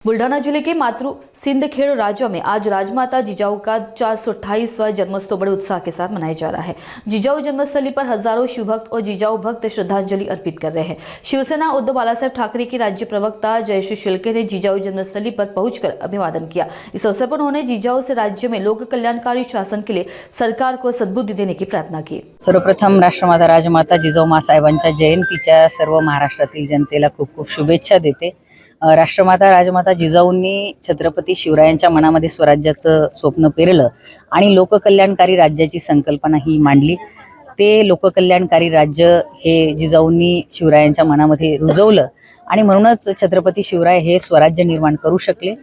बुल्ढाना जिले के मातृ सिंदखेड़ राज्य में आज राजमाता जिजाऊ का 428वां जन्मोत्सव बड़े उत्साह के साथ मनाया जा रहा है। जिजाऊ जन्मस्थली पर हजारों शिव भक्त और जिजाऊ भक्त श्रद्धांजलि अर्पित कर रहे हैं। शिवसेना उद्धव बालासाहेब ठाकरे के राज्य प्रवक्ता जयश्री शिल्के ने जिजाऊ जन्मस्थली पर पहुंचकर अभिवादन किया। इस अवसर पर उन्होंने जिजाऊ से राज्य में लोक कल्याणकारी शासन के लिए सरकार को सद्बुद्धी देने की प्रार्थना की। सर्वप्रथम राष्ट्रमाता राजमाता जिजाऊ मासाहेबांच्या जयंतीच्या सर्व महाराष्ट्रातील जनतेला खूप खूप शुभेच्छा देते। राष्ट्रमाता राजमाता जिजाऊंनी छत्रपती शिवरायांच्या मनामध्ये स्वराज्याचं स्वप्न पेरलं आणि लोककल्याणकारी राज्याची संकल्पना ही मांडली। ते लोककल्याणकारी राज्य हे जिजाऊंनी शिवरायांच्या मनामध्ये रुजवलं आणि म्हणूनच छत्रपती शिवराय हे स्वराज्य निर्माण करू शकले।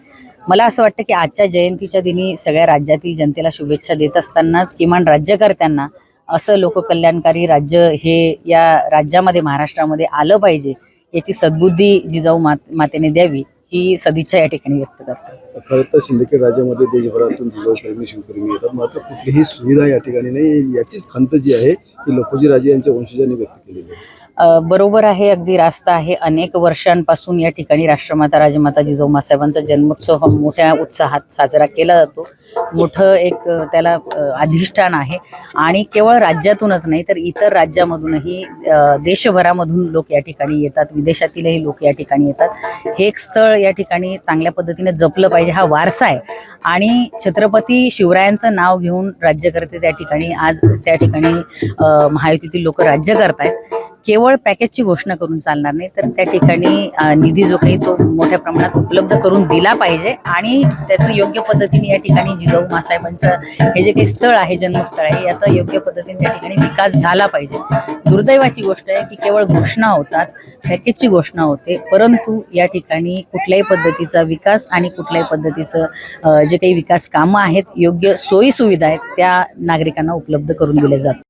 मला असं वाटतं की आजच्या जयंतीच्या दिनी सगळ्या राज्यातील जनतेला शुभेच्छा देत असतानाच किमान राज्यकर्त्यांना असं लोककल्याणकारी राज्य हे या राज्यामध्ये महाराष्ट्रामध्ये आलं पाहिजे याची सद्बुद्धी जिजाऊ मातेने द्यावी ही सदिच्छा या ठिकाणी व्यक्त करते। खरं तर सिंदखेड राज्यामध्ये देशभरातून जिजाऊ प्रेमी शिवप्रेमी येतात, मात्र कुठलीही सुविधा या ठिकाणी नाही। याचीच खंत जी आहे ती लखोजी राजे यांच्या वंशजांनी व्यक्त केलेली आहे। बरोबर आहे, अगदी रास्त आहे। अनेक वर्षांपासून या ठिकाणी राष्ट्रमाता राजमाता जिजाऊ मासाहेबांचा जन्मोत्सव मोठ्या उत्साहात साजरा केला जातो। मोठं एक त्याला अधिष्ठान आहे आणि केवळ राज्यातूनच नाही तर इतर राज्यामधूनही देशभरामधून लोक या ठिकाणी येतात, विदेशातीलही लोक या ठिकाणी येतात। हे एक स्थळ या ठिकाणी चांगल्या पद्धतीने जपलं पाहिजे, हा वारसा आहे आणि छत्रपती शिवरायांचं नाव घेऊन राज्यकर्ते त्या ठिकाणी आज त्या ठिकाणी महायुतीतील लोक राज्य करतायत। केवळ पॅकेजची घोषणा करून चालणार नाही तर त्या ठिकाणी निधी जो काही तो मोठ्या प्रमाणात उपलब्ध करून दिला पाहिजे आणि त्याचं योग्य पद्धतीने या ठिकाणी जिजाऊ मासाहेबांचं हे जे काही स्थळ आहे, जन्मस्थळ आहे, याचा योग्य पद्धतीने त्या ठिकाणी विकास झाला पाहिजे। दुर्दैवाची गोष्ट आहे की केवळ घोषणा होतात, पॅकेजची घोषणा होते, परंतु या ठिकाणी कुठल्याही पद्धतीचा विकास आणि कुठल्याही पद्धतीचं जे काही विकास कामं आहेत, योग्य सोयी सुविधा आहेत त्या नागरिकांना उपलब्ध करून दिले जातात।